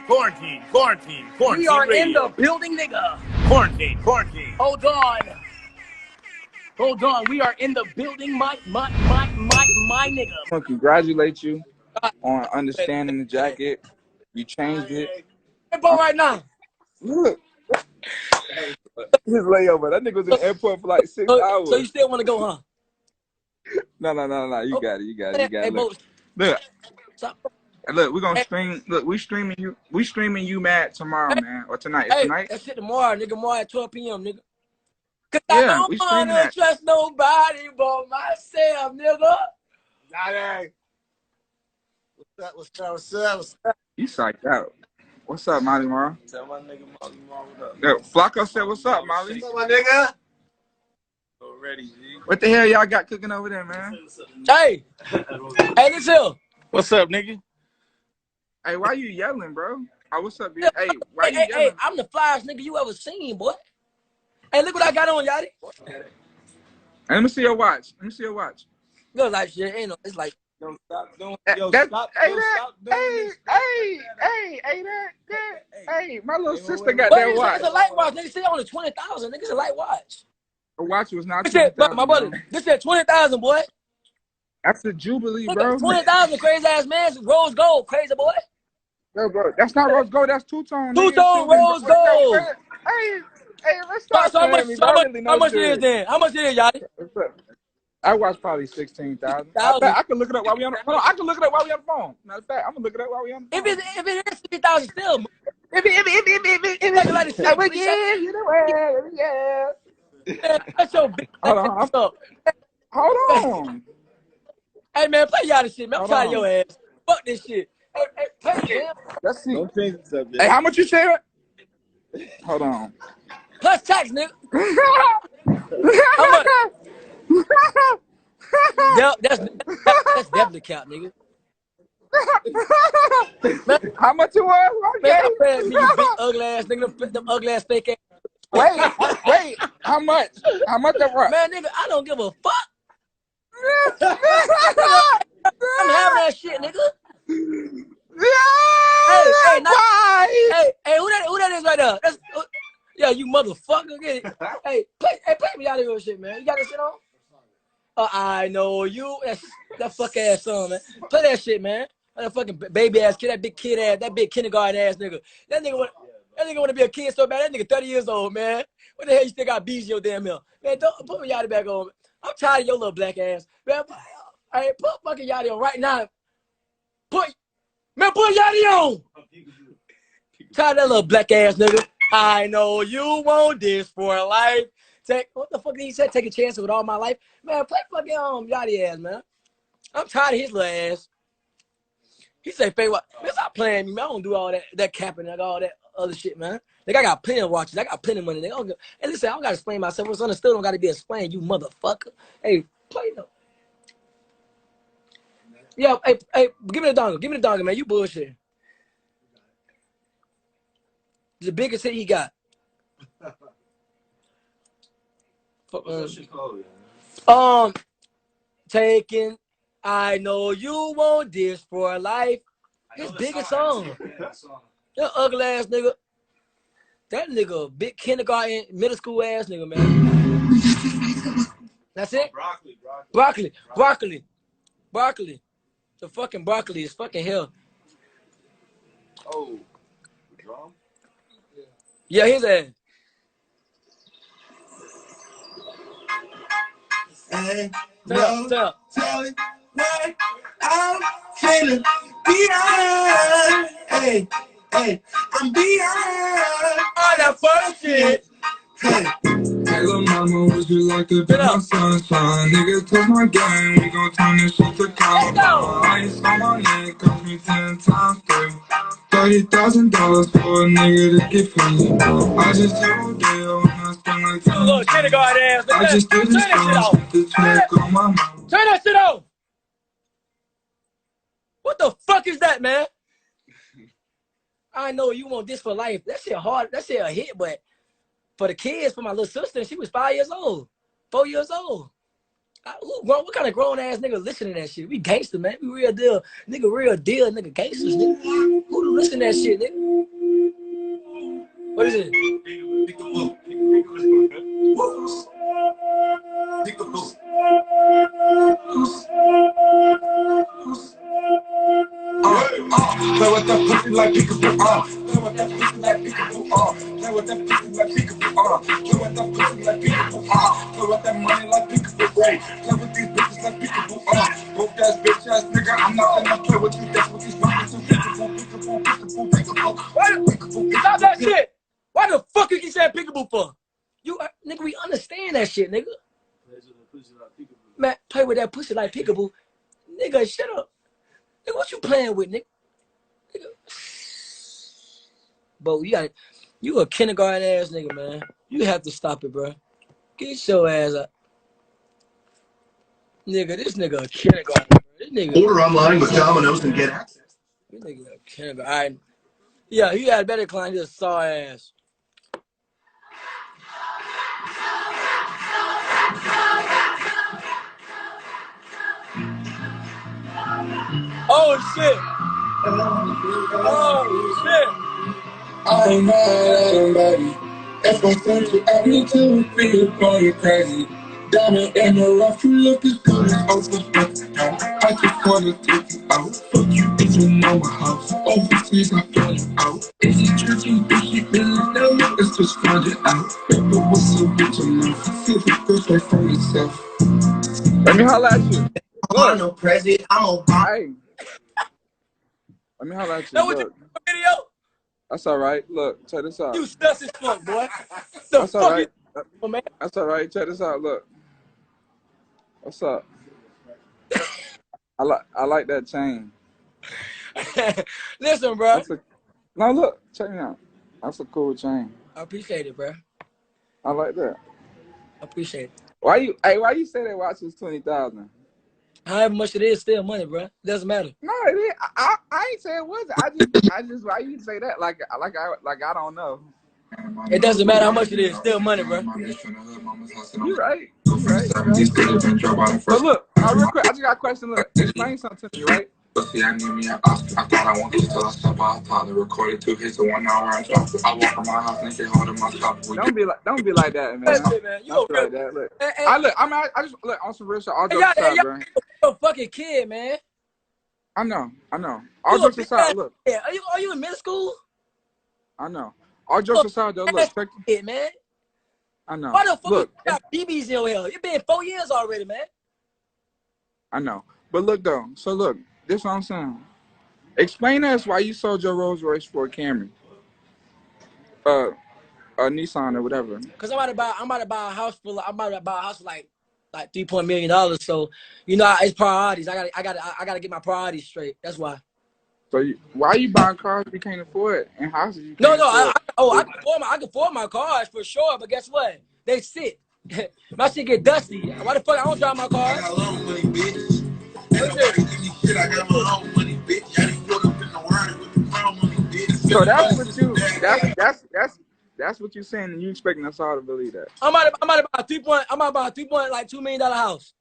Quarantine. We are radio. in the building, nigga. Quarantine. Hold on. We are in the building, my nigga. I want to congratulate you on understanding the jacket. You changed it. Hey, bro, right now. Look. His layover. That nigga was in the airport for like 6 hours. So you still want to go, huh? No. You got it. Hey, Look. Look, we're gonna stream. Look, we streaming you mad tomorrow, man. Or tonight. It's tonight? That shit tomorrow, nigga. Tomorrow at 12 p.m., nigga. Cause Yeah, I don't wanna trust nobody but myself, nigga. Yachty. What's up? You psyched out. What's up, Molly Mara? Tell my nigga Molly Mara what up. Yeah, Flacco said, what's up, Molly? What's up, my nigga? Already, G. What the hell y'all got cooking over there, man? Hey, listen. What's up, nigga? Hey, why you yelling, bro? Oh, what's up, bitch? Hey, why you yelling? Hey, I'm the flyest nigga you ever seen, boy. Hey, look what I got on, Yachty. Hey, let me see your watch. Look like shit, ain't no. It's like. Don't stop doing. Hey, my little sister got that watch. It's a light watch. Nigga said only 20,000. Nigga, it's a light watch. The watch was not. My brother, this said 20,000, boy. That's a Jubilee, bro. 20,000, crazy ass man. Rose gold, crazy boy. No, bro, that's not rose gold. That's two-tone. Two-tone rose gold. Hey, let's start. So how much it is then? How much it is, Yachty? I watched probably 16,000. I can look it up while we on the phone. I can look it up while we on the phone. Matter of fact, I'm gonna look it up while we on the phone. If it is 50,000 still, that's your big. Hold on. Hey man, play Yachty shit, man. I'm tired of your ass. Fuck this shit. Hey, play it, man. Let's see. Don't change the subject. Hey, how much you said? Hold on. Plus tax, nigga. How much? That's definitely cap, nigga. How much it was? Man, I'm paying you big ugly ass nigga, them ugly ass fake ass. Wait, how much? How much that was? Man, nigga, I don't give a fuck. I'm having that shit, nigga. Hey, who that is right there? That's, yeah, you motherfucker. Get it. Hey, play me out of your shit, man. You got that shit on? I know you. That fuck ass song, man. Play that shit, man. That fucking baby ass kid, that big kid ass, that big kindergarten ass nigga. That nigga want to be a kid so bad. That nigga 30 years old, man. What the hell you still got bees in your damn mill? Man, don't put me Yachty back on. I'm tired of your little black ass. Man, hey, put fucking Yachty on right now. Put Yachty on. Tired of that little black ass nigga. I know you want this for life. What the fuck did he say? Take a chance with all my life? Man, play fucking Yachty ass, man. I'm tired of his little ass. He say, "Fake what? Man, stop playing me, man. I don't do all that capping and all that other shit, man. Like, I got plenty of watches. I got plenty of money. Nigga. Hey, listen, I don't got to explain myself. What's understood don't got to be explained, you motherfucker. Hey, play though. Yeah, hey, give me the dongle, man. You bullshit. The biggest hit he got. Taking, I know you want this for life. His biggest song. That ugly ass nigga. That nigga, big kindergarten, middle school ass nigga, man. That's it? Broccoli. The fucking broccoli is fucking hell. Oh, drum? Yeah, his ass. Hey, Tell me why I'm feeling behind. Hey, I'm behind all that fuck shit. Hey, little mama, would you like to be my sunshine? Nigga, touch my game, we gon' turn this shit to Columbine. Ice on my neck, cost me 10 times through. $30,000 for a nigga to get free. I just told you when I spend like $10. I just did this with the check on my mouth. Turn that shit off! What the fuck is that, man? I know you want this for life. That shit hard. That shit a hit, but for the kids, for my little sister, she was 5 years old, 4 years old. What kind of grown ass nigga listening to that shit? We gangster, man. We real deal, nigga. Real deal, nigga. Gangsters, nigga. Who listen to that shit, nigga? What is it? Peekaboo. Peekaboo. Play with that pussy like peekaboo. Play with that pussy like peekaboo. Play with that pussy like peekaboo. Play with that pussy like peekaboo. Play with that money like peekaboo. Play with these bitches like peekaboo. Broke ass bitch ass nigga. I'm not gonna play with you. That's what these bitches do. Peekaboo, peekaboo, peekaboo, peekaboo. Stop that shit. Why the fuck you keep saying peekaboo for? You nigga, we understand that shit, nigga. Man, play with that pussy like peekaboo. Nigga, shut up. Nigga, what you playing with, nigga? Bro, you a kindergarten ass nigga, man. You have to stop it, bro. Get your ass up. Nigga, this nigga a kindergarten, bro. This nigga. Order online with Domino's and get access. This nigga a kindergarten. All right. Yeah, you had better climb this saw ass. Oh shit. Oh shit. I ain't mad at him, baby. If I send you at me to feel going crazy. Diamond in the rough, you look as good as Osiris. I just wanna take you out. Fuck you if you know my house. Overseas, I fly you out. Is it tricky? If you really know me, let's just find it out. Baby, what's so bitch enough? See if it goes right from yourself. Let me holla at you. I'm no president. I'm Obama. Hey. Let me holla at you. That what you video? That's all right. Look, check this out. You sus as fuck, boy. That's all right. Man. That's all right. Check this out. Look. What's up? I like that chain. Listen, bro. Now look, check me out. That's a cool chain. I appreciate it, bro. I like that. I appreciate it. Why you say that watch is 20,000? However much it is, still money, bro. Doesn't matter. No, it is. I ain't say it wasn't. I just why you say that like I don't know. It doesn't matter how much it is, still money, bro. You right. But look, real quick, I just got a question. Look, explain something to me, right? But see, I knew me, I thought I wanted to tell us about I thought they recorded 2 hits in 1 hour. I walk from my house and they holding my top. Don't be like that, man. That's it, man. You don't be like that. Look, I just look on some real shit. All jokes aside, bro. You're a fucking kid, man. I know. All jokes aside, look. Are you in middle school? I know. All jokes aside, though, look. Check it, man. I know. Why the fuck look, you got BBs in your hair? It's been 4 years already, man. I know. But look, though. So, look. This is what I'm saying. Explain to us why you sold your Rolls Royce for a Camry. A Nissan or whatever. Cause I'm about to buy a house for like $3 million. So, you know, it's priorities. I gotta get my priorities straight. That's why. So why you buying cars you can't afford and houses you can't afford? I can afford my cars for sure, but guess what? They sit. My shit get dusty. Why the fuck I don't drive my car? I got my own money, bitch. Ain't nobody give me shit. I got my own money, bitch. I didn't go up in the water with the brown money, bitch. So that's what you saying, and you expecting us all to believe that. I'm about to buy a $2 million house.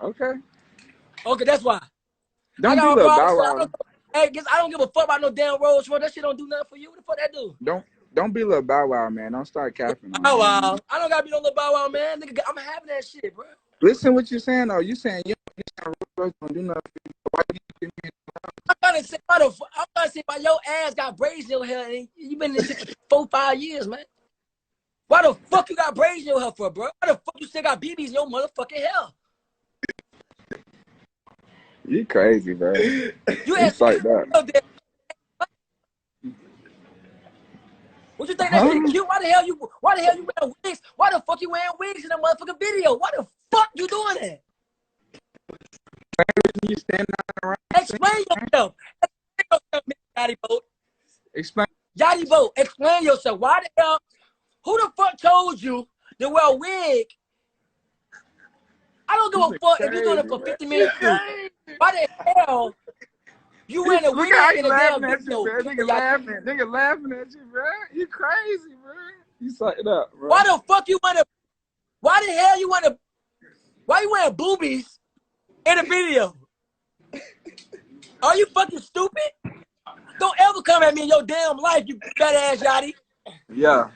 Okay. Okay, that's why. Don't be little Bow Wow. Hey, I don't give a fuck about no damn Rolls Royce. That shit don't do nothing for you. What the fuck that do? Don't be little Bow Wow, man. Don't start capping. Bow Wow. I don't gotta be no little Bow Wow, man. Nigga, I'm having that shit, bro. Listen what you're saying, though. You saying you don't do nothing. Why you give me? I'm trying to say why your ass got braids in your hair and you been in this shit for 4-5 years, man. Why the fuck you got braids in your hair for, bro? Why the fuck you still got BBs in your motherfucking hair? You crazy, bro. You like that. What you think that shit cute? Why the hell you wearing wigs? Why the fuck you wearing wigs in that motherfucking video? Why the fuck you doing that? You stand around. Explain yourself. Yachty Boat. Explain. Yachty Boat, explain yourself. Why the hell? Who the fuck told you to wear a wig? I don't give a fuck if you're doing it for 50 minutes. Why the hell you wearing a wig in a damn video? Nigga laughing at you, bro. You crazy, bro. You suck it up, bro. Why the fuck you wanna? Why the hell you wanna? Why you wearing boobies in a video? Are you fucking stupid? Don't ever come at me in your damn life, you fat ass Yachty. Yeah.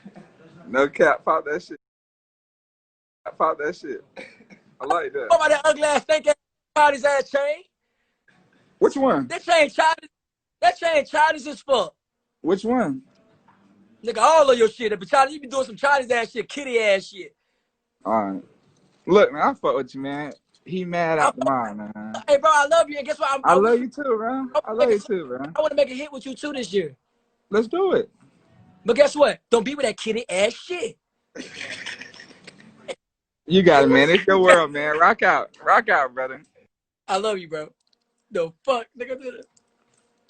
No cap. Pop that shit. Pop that shit. I like that. What about that ugly ass stink ass childish ass chain? Which one? That chain childish. That chain childish as fuck. Which one? Nigga, all of your shit. But childish, you be doing some childish ass shit, kitty ass shit. All right. Look, man, I fuck with you, man. He mad out the mind, man. Hey, bro, I love you. And guess what? I love you too, man. I love you too, man. I want to make a hit with you too this year. Let's do it. But guess what? Don't be with that kitty ass shit. You got it, man. It's your world, man. Rock out, brother. I love you, bro. No fuck, nigga.